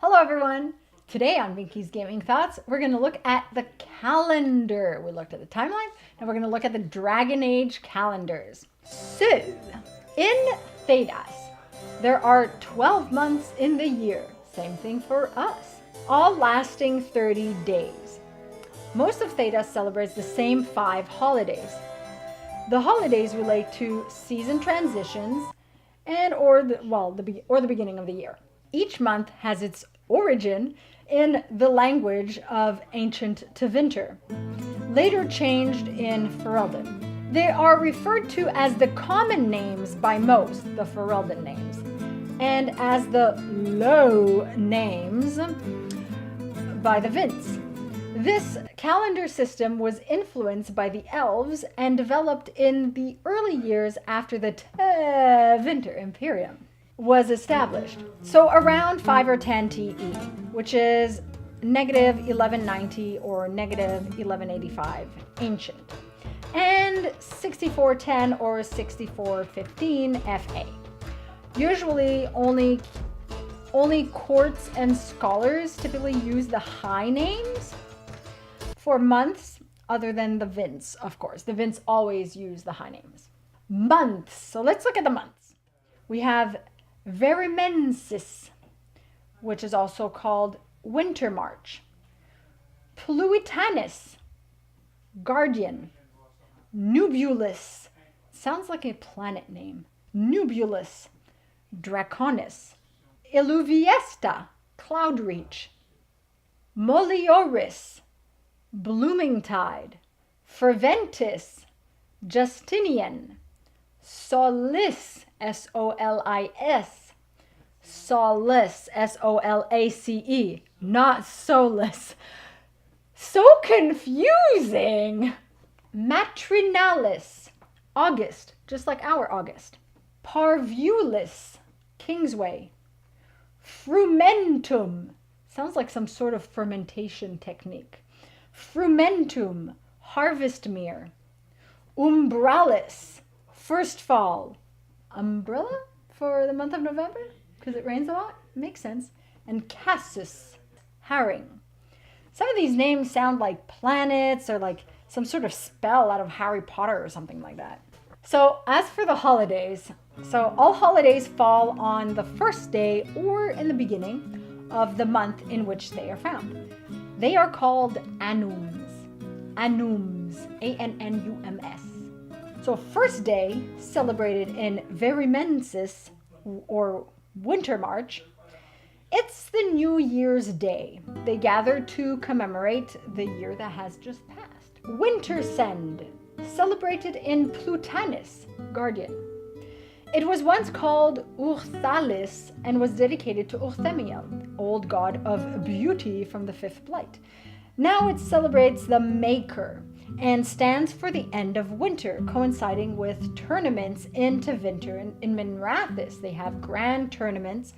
Hello everyone! Today on Vinky's Gaming Thoughts, we're going to look at the calendar. We looked at the timeline, and we're going to look at the Dragon Age calendars. So, in Thedas, there are 12 months in the year. Same thing for us. All lasting 30 days. Most of Thedas celebrates the same 5 holidays. The holidays relate to season transitions and or the beginning of the year. Each month has its origin in the language of ancient Tevinter, later changed in Ferelden. They are referred to as the common names by most, the Ferelden names, and as the low names by the Vints. This calendar system was influenced by the elves and developed in the early years after the Tevinter Imperium was established. So around 5 or 10 TE, which is negative 1190 or negative 1185 ancient, and 6410 or 6415 FA. Usually only courts and scholars typically use the high names for months, other than the Vints, of course. The Vints always use the high names. Months. So let's look at the months. We have Verimensis, which is also called Winter March. Pluitanis, Guardian. Nubulus, sounds like a planet name. Nubulus, Draconis. Illuviesta, Cloudreach. Molioris, Bloomingtide. Ferventis, Justinian. Solis, S-O-L-I-S. Solace, S-O-L-A-C-E. Not solus. So confusing. Matrinalis, August, just like our August. Parvulis, Kingsway. Frumentum, sounds like some sort of fermentation technique. Frumentum, Harvestmere. Umbralis, First Fall. Umbrella for the month of November? Because it rains a lot? Makes sense. And Cassus, Herring. Some of these names sound like planets or like some sort of spell out of Harry Potter or something like that. So as for the holidays, so all holidays fall on the first day or in the beginning of the month in which they are found. They are called Annums. Annums, A-N-N-U-M-S. So first day, celebrated in Verimensis, or Winter March, it's the New Year's Day. They gather to commemorate the year that has just passed. Wintersend, celebrated in Pluitanis, Guardian. It was once called Urthalis and was dedicated to Urthemiel, old god of beauty from the 5th Blight. Now it celebrates the Maker and stands for the end of winter, coinciding with tournaments into winter. In Minrathis, they have grand tournaments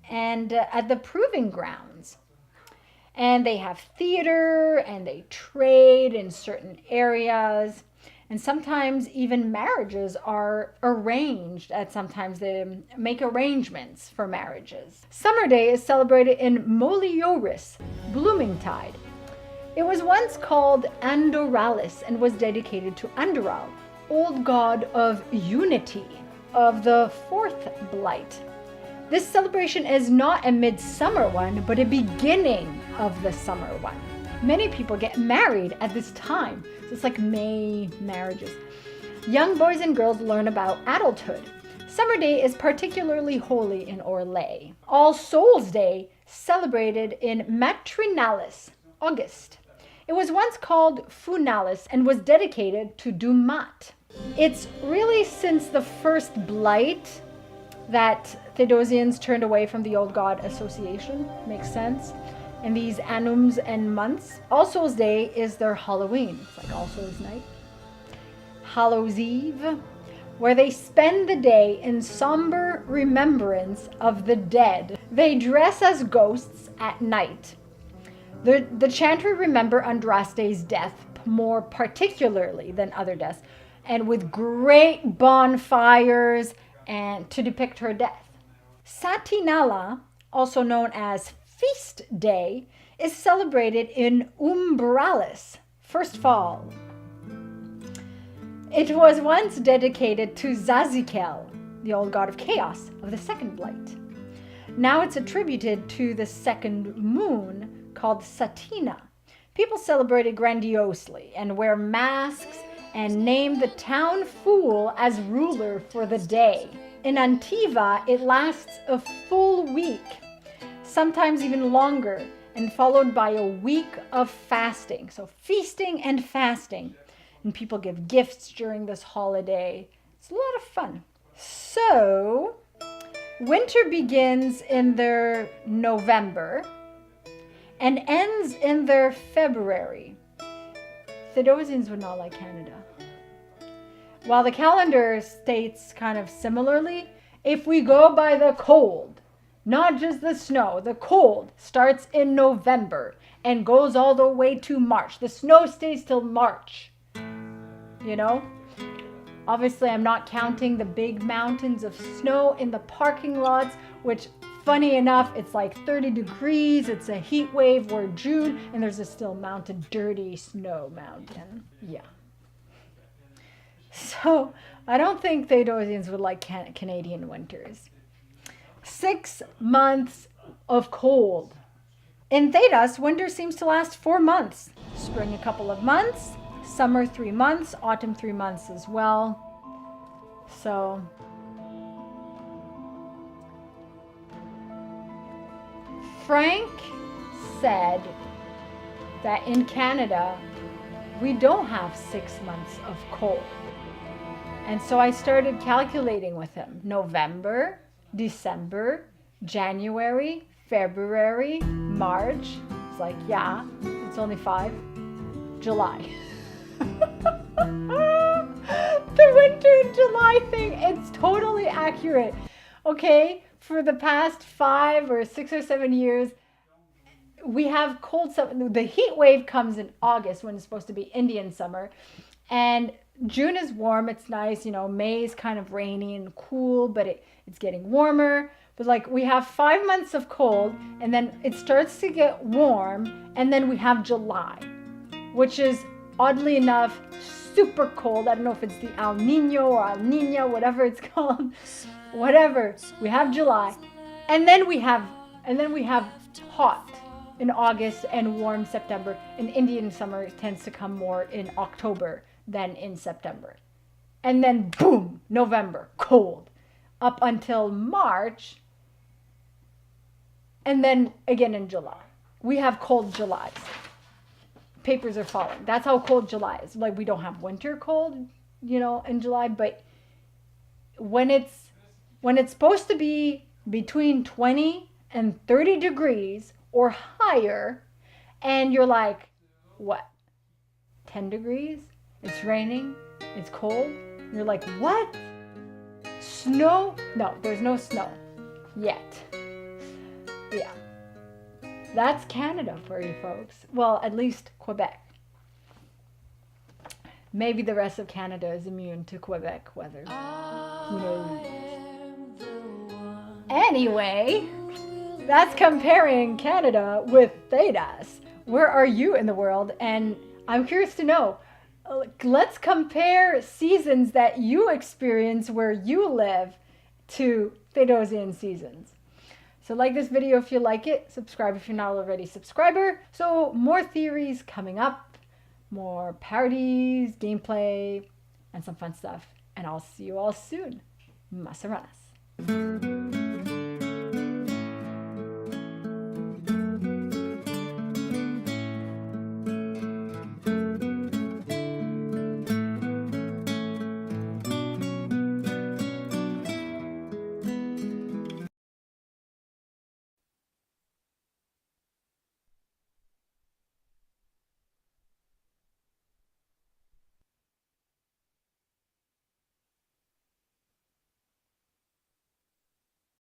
and at the proving grounds. And they have theater and they trade in certain areas. And sometimes even marriages are arranged, and sometimes they make arrangements for marriages. Summer Day is celebrated in Molioris, Bloomingtide. It was once called Andoralis and was dedicated to Andoral, old god of unity, of the 4th Blight. This celebration is not a midsummer one, but a beginning of the summer one. Many people get married at this time. So it's like May marriages. Young boys and girls learn about adulthood. Summer Day is particularly holy in Orlais. All Souls Day, celebrated in Matrinalis, August. It was once called Funalis and was dedicated to Dumat. It's really since the first Blight that Thedosians turned away from the old god association. Makes sense. In these Annums and months. All Souls Day is their Halloween. It's like All Souls Night. Hallows Eve, where they spend the day in somber remembrance of the dead. They dress as ghosts at night. The chantry remember Andraste's death more particularly than other deaths, and with great bonfires and to depict her death. Satinala, also known as feast day is celebrated in Umbralis, first fall. It was once dedicated to Zazikel, the old god of chaos, of the second blight. Now it's attributed to the second moon, called Satina. People celebrate it grandiosely and wear masks and name the town fool as ruler for the day. In Antiva, it lasts a full week, sometimes even longer, and followed by a week of fasting. So feasting and fasting. And people give gifts during this holiday. It's a lot of fun. So, winter begins in their November and ends in their February. Thedosians would not like Canada. While the calendar states kind of similarly, if we go by the cold, not just the snow, the cold starts in November and goes all the way to March. The snow stays till March, you know? Obviously, I'm not counting the big mountains of snow in the parking lots, which, funny enough, it's like 30 degrees, it's a heat wave, we're June, and there's a still mountain, dirty snow mountain. Yeah. So, I don't think Thedosians would like Canadian winters. 6 months of cold. In Thedas, winter seems to last 4 months. Spring a couple of months, summer 3 months, autumn 3 months as well. So, Frank said that in Canada, we don't have 6 months of cold. And so I started calculating with him. November, December, January, February, March. It's like, yeah, it's only 5. July. The winter in July thing, it's totally accurate. Okay, for the past 5 or 6 or 7 years, we have cold summer. The heat wave comes in August when it's supposed to be Indian summer. And June is warm, it's nice, you know, May is kind of rainy and cool, but it's getting warmer. But like we have 5 months of cold and then it starts to get warm and then we have July, which is oddly enough super cold. I don't know if it's the El Nino or El Nina, whatever it's called. Whatever. We have July. And then we have hot in August and warm September. And Indian summer tends to come more in October than in September. And then boom, November, cold. Up until March. And then again in July. We have cold Julys. Papers are falling. That's how cold July is. Like we don't have winter cold, you know, in July, but when it's supposed to be between 20 and 30 degrees or higher, and you're like, what? 10 degrees? It's raining, it's cold. And you're like, what? Snow? No, there's no snow yet. Yeah. That's Canada for you folks. Well, at least Quebec. Maybe the rest of Canada is immune to Quebec weather. Who knows? Anyway, that's comparing Canada with Thedas. Where are you in the world? And I'm curious to know. Let's compare seasons that you experience where you live to Thedosian seasons. So like this video if you like it, subscribe if you're not already a subscriber. So more theories coming up, more parodies, gameplay, and some fun stuff. And I'll see you all soon. Masaranas.